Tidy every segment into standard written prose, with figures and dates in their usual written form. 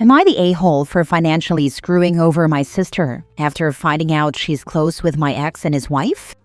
Am I the a-hole for financially screwing over my sister after finding out she's close with my ex and his wife?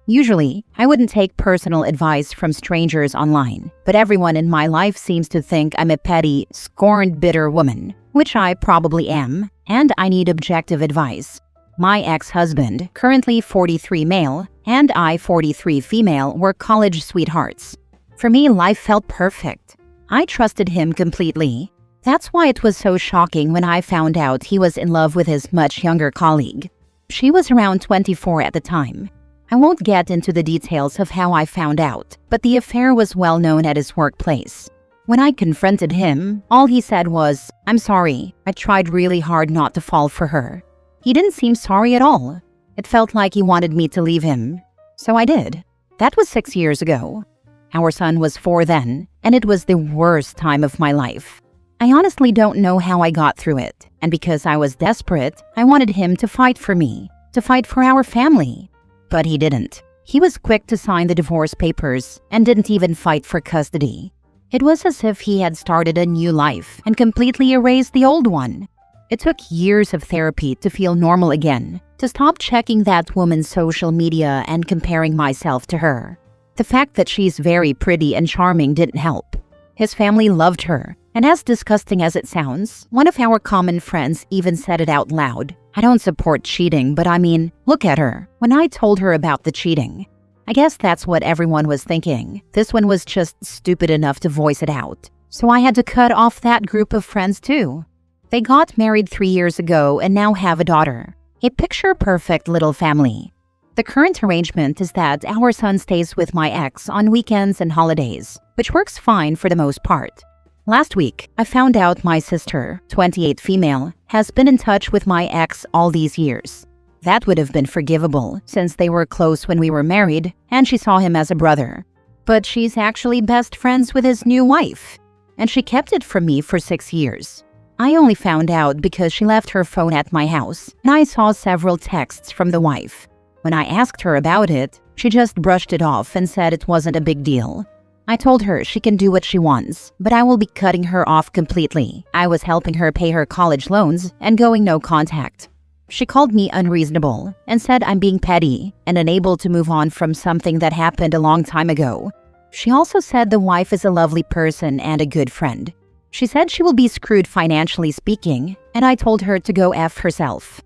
Usually, I wouldn't take personal advice from strangers online, but everyone in my life seems to think I'm a petty, scorned, bitter woman, which I probably am, and I need objective advice. My ex-husband, currently 43 male, and I, 43 female, were college sweethearts. For me, life felt perfect. I trusted him completely. That's why it was so shocking when I found out he was in love with his much younger colleague. She was around 24 at the time. I won't get into the details of how I found out, but the affair was well known at his workplace. When I confronted him, all he said was, "I'm sorry, I tried really hard not to fall for her." He didn't seem sorry at all. It felt like he wanted me to leave him. So I did. That was 6 years ago. Our son was 4 then, and it was the worst time of my life. I honestly don't know how I got through it, and because I was desperate, I wanted him to fight for me, to fight for our family. But he didn't. He was quick to sign the divorce papers and didn't even fight for custody. It was as if he had started a new life and completely erased the old one. It took years of therapy to feel normal again, to stop checking that woman's social media and comparing myself to her. The fact that she's very pretty and charming didn't help. His family loved her, and as disgusting as it sounds, one of our common friends even said it out loud. I don't support cheating, but I mean, look at her. When I told her about the cheating, I guess that's what everyone was thinking. This one was just stupid enough to voice it out. So I had to cut off that group of friends too. They got married 3 years ago and now have a daughter. A picture-perfect little family. The current arrangement is that our son stays with my ex on weekends and holidays, which works fine for the most part. Last week, I found out my sister, 28 female, has been in touch with my ex all these years. That would have been forgivable since they were close when we were married and she saw him as a brother. But she's actually best friends with his new wife, and she kept it from me for 6 years. I only found out because she left her phone at my house and I saw several texts from the wife. When I asked her about it, she just brushed it off and said it wasn't a big deal. I told her she can do what she wants, but I will be cutting her off completely. I was helping her pay her college loans and going no contact. She called me unreasonable and said I'm being petty and unable to move on from something that happened a long time ago. She also said the wife is a lovely person and a good friend. She said she will be screwed financially speaking, and I told her to go F herself.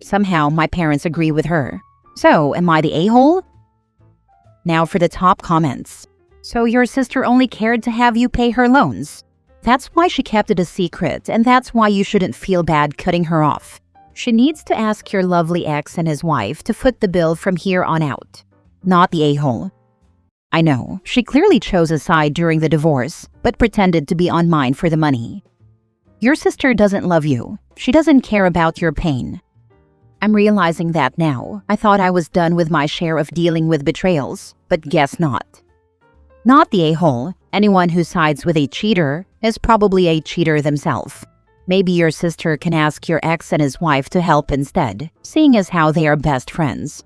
Somehow my parents agree with her. So, am I the a-hole? Now for the top comments. So your sister only cared to have you pay her loans? That's why she kept it a secret, and that's why you shouldn't feel bad cutting her off. She needs to ask your lovely ex and his wife to foot the bill from here on out. Not the a-hole. I know, she clearly chose a side during the divorce, but pretended to be on mine for the money. Your sister doesn't love you. She doesn't care about your pain. I'm realizing that now. I thought I was done with my share of dealing with betrayals, but guess not. Not the a-hole. Anyone who sides with a cheater is probably a cheater themselves. Maybe your sister can ask your ex and his wife to help instead, seeing as how they are best friends.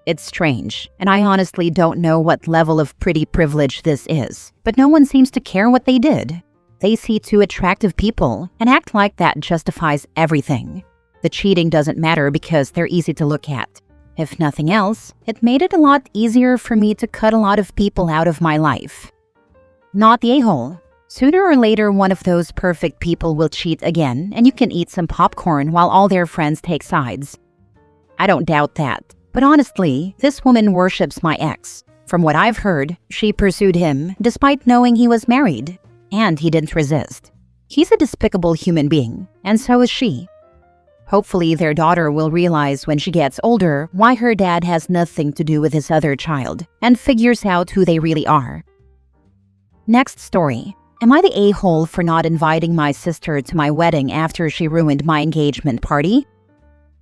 It's strange, and I honestly don't know what level of pretty privilege this is, but no one seems to care what they did. They see 2 attractive people and act like that justifies everything. The cheating doesn't matter because they're easy to look at. If nothing else, it made it a lot easier for me to cut a lot of people out of my life. Not the a-hole. Sooner or later, one of those perfect people will cheat again, and you can eat some popcorn while all their friends take sides. I don't doubt that. But honestly, this woman worships my ex. From what I've heard, she pursued him despite knowing he was married, and he didn't resist. He's a despicable human being, and so is she. Hopefully their daughter will realize when she gets older why her dad has nothing to do with his other child, and figures out who they really are. Next story. Am I the a-hole for not inviting my sister to my wedding after she ruined my engagement party?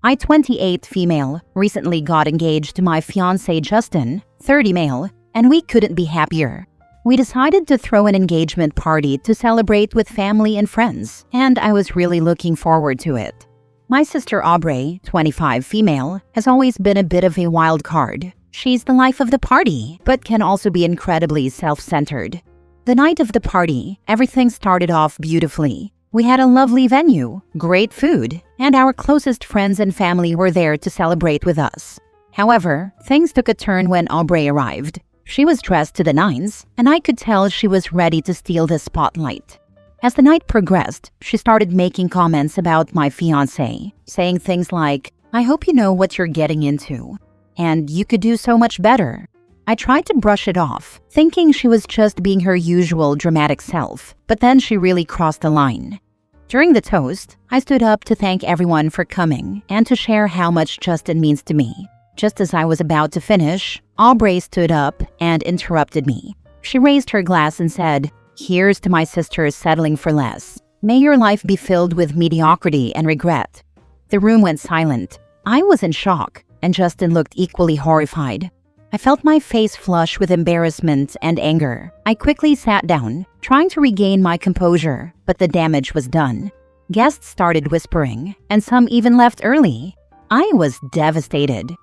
I, 28 female, recently got engaged to my fiancé Justin, 30 male, and we couldn't be happier. We decided to throw an engagement party to celebrate with family and friends, and I was really looking forward to it. My sister Aubrey, 25 female, has always been a bit of a wild card. She's the life of the party, but can also be incredibly self-centered. The night of the party, everything started off beautifully. We had a lovely venue, great food, and our closest friends and family were there to celebrate with us. However, things took a turn when Aubrey arrived. She was dressed to the nines, and I could tell she was ready to steal the spotlight. As the night progressed, she started making comments about my fiancé, saying things like, "I hope you know what you're getting into," and "you could do so much better." I tried to brush it off, thinking she was just being her usual dramatic self, but then she really crossed the line. During the toast, I stood up to thank everyone for coming and to share how much Justin means to me. Just as I was about to finish, Aubrey stood up and interrupted me. She raised her glass and said, "Here's to my sister settling for less. May your life be filled with mediocrity and regret." The room went silent. I was in shock, and Justin looked equally horrified. I felt my face flush with embarrassment and anger. I quickly sat down, trying to regain my composure, but the damage was done. Guests started whispering, and some even left early. I was devastated.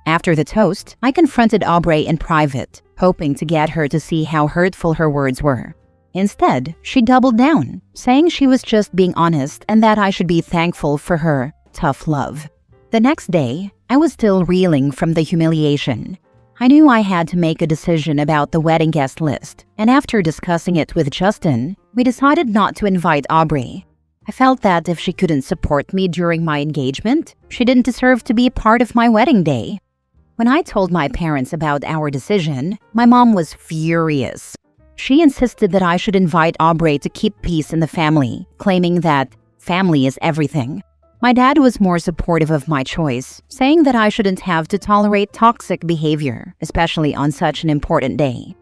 After the toast, I confronted Aubrey in private, hoping to get her to see how hurtful her words were. Instead, she doubled down, saying she was just being honest and that I should be thankful for her tough love. The next day, I was still reeling from the humiliation. I knew I had to make a decision about the wedding guest list, and after discussing it with Justin, we decided not to invite Aubrey. I felt that if she couldn't support me during my engagement, she didn't deserve to be a part of my wedding day. When I told my parents about our decision, my mom was furious. She insisted that I should invite Aubrey to keep peace in the family, claiming that family is everything. My dad was more supportive of my choice, saying that I shouldn't have to tolerate toxic behavior, especially on such an important day.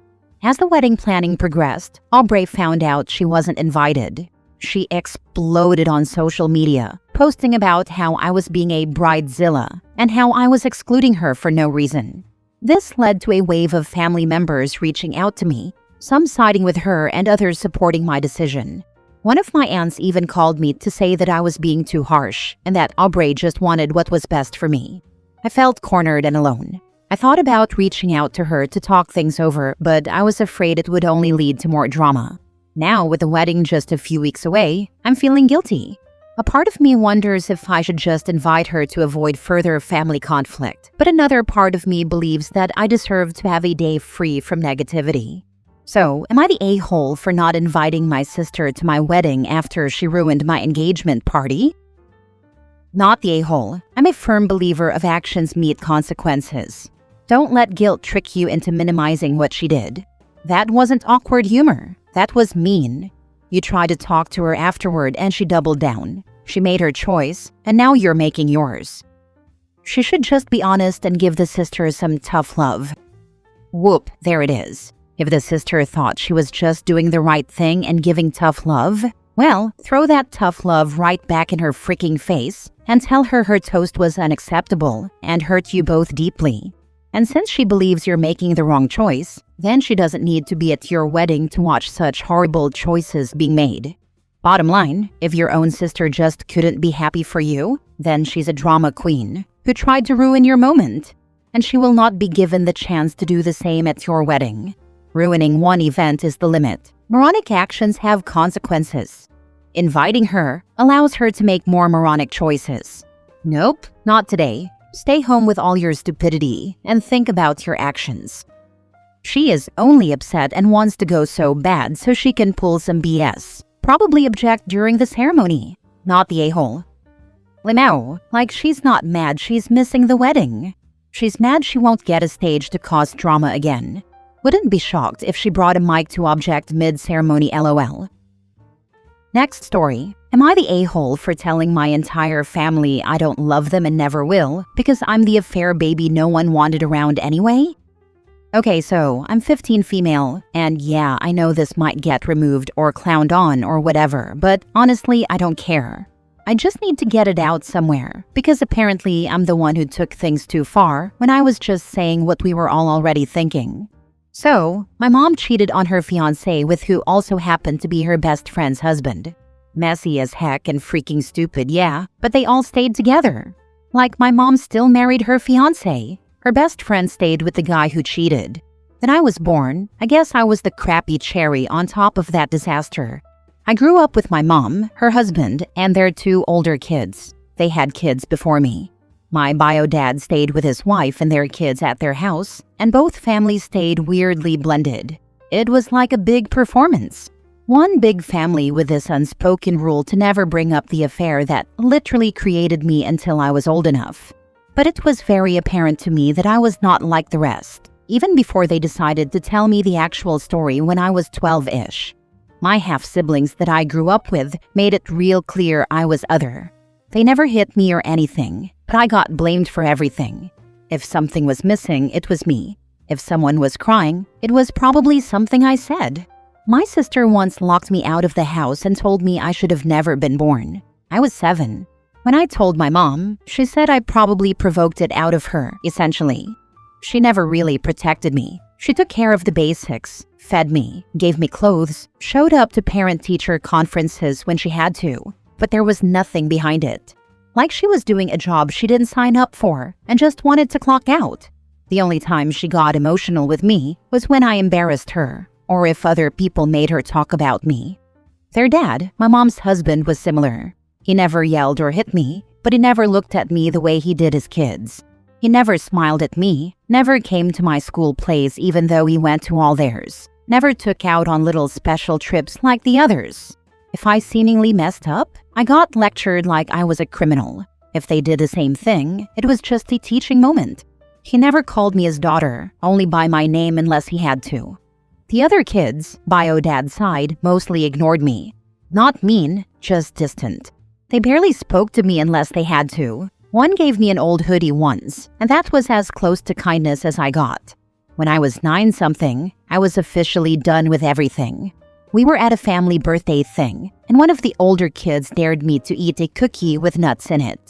As the wedding planning progressed, Aubrey found out she wasn't invited. She exploded on social media, posting about how I was being a bridezilla and how I was excluding her for no reason. This led to a wave of family members reaching out to me, some siding with her and others supporting my decision. One of my aunts even called me to say that I was being too harsh and that Aubrey just wanted what was best for me. I felt cornered and alone. I thought about reaching out to her to talk things over, but I was afraid it would only lead to more drama. Now, with the wedding just a few weeks away, I'm feeling guilty. A part of me wonders if I should just invite her to avoid further family conflict, but another part of me believes that I deserve to have a day free from negativity. So, am I the a-hole for not inviting my sister to my wedding after she ruined my engagement party? Not the a-hole. I'm a firm believer of actions meet consequences. Don't let guilt trick you into minimizing what she did. That wasn't awkward humor. That was mean. You tried to talk to her afterward and she doubled down. She made her choice, and now you're making yours. She should just be honest and give the sister some tough love. Whoop, there it is. If the sister thought she was just doing the right thing and giving tough love, well, throw that tough love right back in her freaking face and tell her her toast was unacceptable and hurt you both deeply. And since she believes you're making the wrong choice, then she doesn't need to be at your wedding to watch such horrible choices being made. Bottom line, if your own sister just couldn't be happy for you, then she's a drama queen who tried to ruin your moment, and she will not be given the chance to do the same at your wedding. Ruining one event is the limit. Moronic actions have consequences. Inviting her allows her to make more moronic choices. Nope, not today. Stay home with all your stupidity and think about your actions. She is only upset and wants to go so bad so she can pull some BS. Probably object during the ceremony. Not the a-hole. Limao, like she's not mad she's missing the wedding. She's mad she won't get a stage to cause drama again. Wouldn't be shocked if she brought a mic to object mid-ceremony LOL. Next story. Am I the a-hole for telling my entire family I don't love them and never will because I'm the affair baby no one wanted around anyway? Okay, so I'm 15 female, and yeah, I know this might get removed or clowned on or whatever, but honestly, I don't care. I just need to get it out somewhere, because apparently I'm the one who took things too far when I was just saying what we were all already thinking. So, my mom cheated on her fiancé with who also happened to be her best friend's husband. Messy as heck and freaking stupid, yeah, but they all stayed together. Like my mom still married her fiancé. Her best friend stayed with the guy who cheated. When I was born, I guess I was the crappy cherry on top of that disaster. I grew up with my mom, her husband, and their 2 older kids. They had kids before me. My bio dad stayed with his wife and their kids at their house, and both families stayed weirdly blended. It was like a big performance. One big family with this unspoken rule to never bring up the affair that literally created me until I was old enough. But it was very apparent to me that I was not like the rest, even before they decided to tell me the actual story when I was 12-ish. My half-siblings that I grew up with made it real clear I was other. They never hit me or anything, but I got blamed for everything. If something was missing, it was me. If someone was crying, it was probably something I said. My sister once locked me out of the house and told me I should have never been born. I was 7. When I told my mom, she said I probably provoked it out of her, essentially. She never really protected me. She took care of the basics, fed me, gave me clothes, showed up to parent-teacher conferences when she had to, but there was nothing behind it. Like she was doing a job she didn't sign up for and just wanted to clock out. The only time she got emotional with me was when I embarrassed her, or if other people made her talk about me. Their dad, my mom's husband, was similar. He never yelled or hit me, but he never looked at me the way he did his kids. He never smiled at me, never came to my school plays even though he went to all theirs, never took out on little special trips like the others. If I seemingly messed up, I got lectured like I was a criminal. If they did the same thing, it was just a teaching moment. He never called me his daughter, only by my name unless he had to. The other kids, bio dad's side, mostly ignored me. Not mean, just distant. They barely spoke to me unless they had to. One gave me an old hoodie once, and that was as close to kindness as I got. When I was 9-something, I was officially done with everything. We were at a family birthday thing, and one of the older kids dared me to eat a cookie with nuts in it.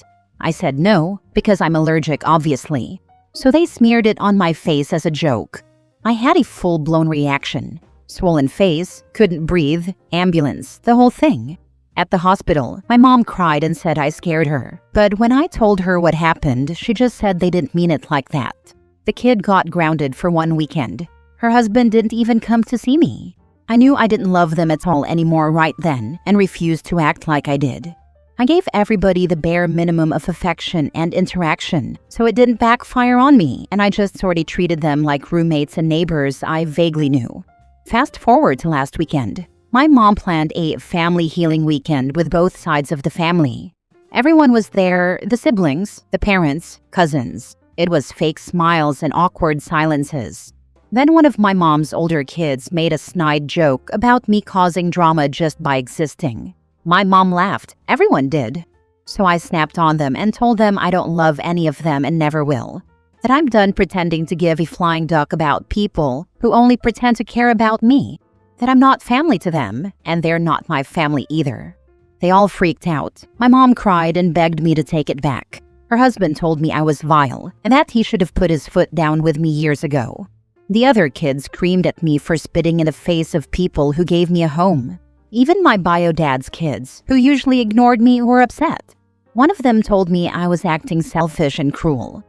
I said no, because I'm allergic, obviously. So they smeared it on my face as a joke. I had a full-blown reaction. Swollen face, couldn't breathe, ambulance, the whole thing. At the hospital, my mom cried and said I scared her. But when I told her what happened, she just said they didn't mean it like that. The kid got grounded for 1 weekend. Her husband didn't even come to see me. I knew I didn't love them at all anymore right then and refused to act like I did. I gave everybody the bare minimum of affection and interaction, so it didn't backfire on me, and I just sort of treated them like roommates and neighbors I vaguely knew. Fast forward to last weekend. My mom planned a family healing weekend with both sides of the family. Everyone was there, the siblings, the parents, cousins. It was fake smiles and awkward silences. Then one of my mom's older kids made a snide joke about me causing drama just by existing. My mom laughed. Everyone did. So I snapped on them and told them I don't love any of them and never will. That I'm done pretending to give a flying duck about people who only pretend to care about me. That I'm not family to them, and they're not my family either. They all freaked out. My mom cried and begged me to take it back. Her husband told me I was vile, and that he should have put his foot down with me years ago. The other kids screamed at me for spitting in the face of people who gave me a home. Even my bio dad's kids, who usually ignored me, were upset. One of them told me I was acting selfish and cruel.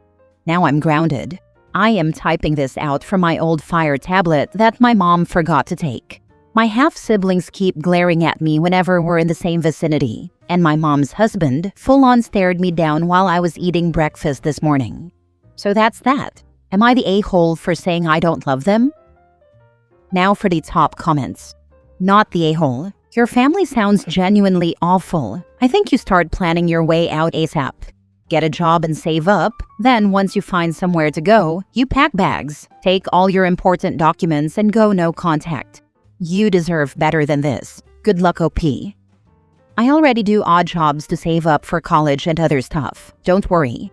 Now I'm grounded. I am typing this out from my old Fire tablet that my mom forgot to take. My half-siblings keep glaring at me whenever we're in the same vicinity, and my mom's husband full-on stared me down while I was eating breakfast this morning. So that's that. Am I the a-hole for saying I don't love them? Now for the top comments. Not the a-hole. Your family sounds genuinely awful. I think you start planning your way out ASAP. Get a job and save up. Then once you find somewhere to go, you pack bags, take all your important documents and go no contact. You deserve better than this. Good luck, OP. I already do odd jobs to save up for college and other stuff. Don't worry.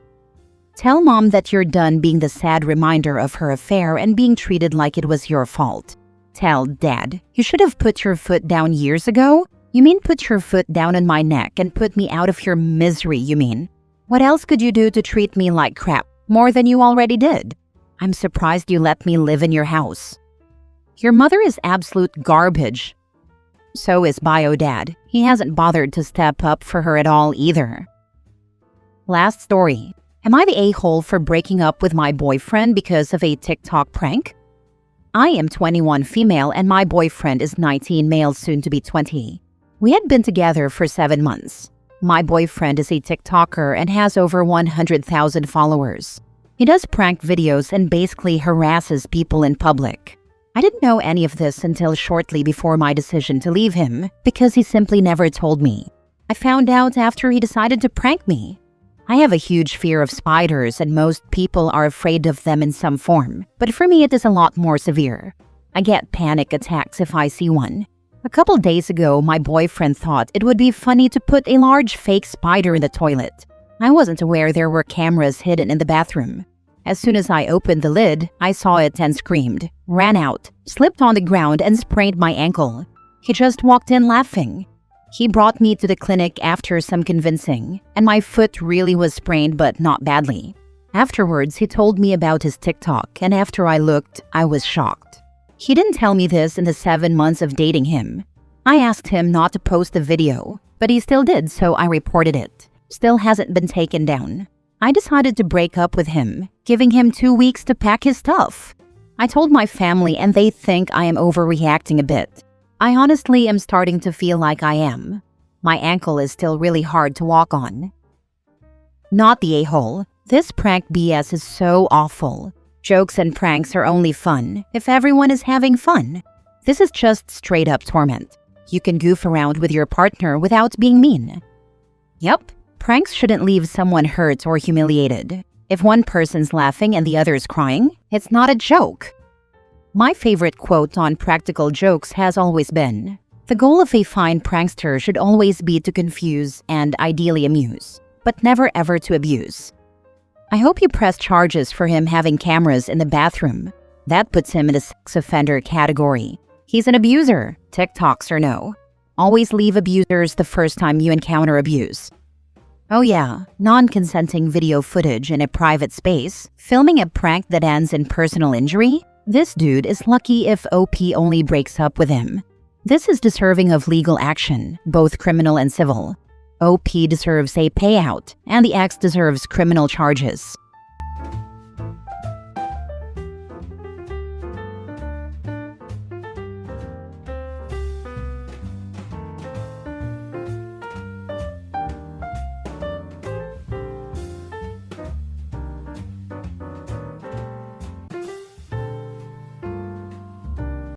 Tell mom that you're done being the sad reminder of her affair and being treated like it was your fault. Tell dad, you should have put your foot down years ago? You mean put your foot down on my neck and put me out of your misery, you mean? What else could you do to treat me like crap? More than you already did. I'm surprised you let me live in your house. Your mother is absolute garbage. So is bio dad. He hasn't bothered to step up for her at all either. Last story. Am I the a-hole for breaking up with my boyfriend because of a TikTok prank? I am 21 female and my boyfriend is 19 male, soon to be 20. We had been together for 7 months. My boyfriend is a TikToker and has over 100,000 followers. He does prank videos and basically harasses people in public. I didn't know any of this until shortly before my decision to leave him because he simply never told me. I found out after he decided to prank me. I have a huge fear of spiders and most people are afraid of them in some form, but for me it is a lot more severe. I get panic attacks if I see one. A couple days ago, my boyfriend thought it would be funny to put a large fake spider in the toilet. I wasn't aware there were cameras hidden in the bathroom. As soon as I opened the lid, I saw it and screamed, ran out, slipped on the ground and sprained my ankle. He just walked in laughing. He brought me to the clinic after some convincing, and my foot really was sprained but not badly. Afterwards, he told me about his TikTok, and after I looked, I was shocked. He didn't tell me this in the 7 months of dating him. I asked him not to post the video, but he still did, so I reported it. Still hasn't been taken down. I decided to break up with him, giving him 2 weeks to pack his stuff. I told my family and they think I am overreacting a bit. I honestly am starting to feel like I am. My ankle is still really hard to walk on. Not the a-hole. This prank BS is so awful. Jokes and pranks are only fun if everyone is having fun. This is just straight up torment. You can goof around with your partner without being mean. Yep, pranks shouldn't leave someone hurt or humiliated. If one person's laughing and the other's crying, it's not a joke. My favorite quote on practical jokes has always been, "The goal of a fine prankster should always be to confuse and ideally amuse, but never ever to abuse." I hope you press charges for him having cameras in the bathroom. That puts him in the sex offender category. He's an abuser, TikToks or no. Always leave abusers the first time you encounter abuse. Oh yeah, non-consenting video footage in a private space, filming a prank that ends in personal injury? This dude is lucky if OP only breaks up with him. This is deserving of legal action, both criminal and civil. OP deserves a payout, and the ex deserves criminal charges.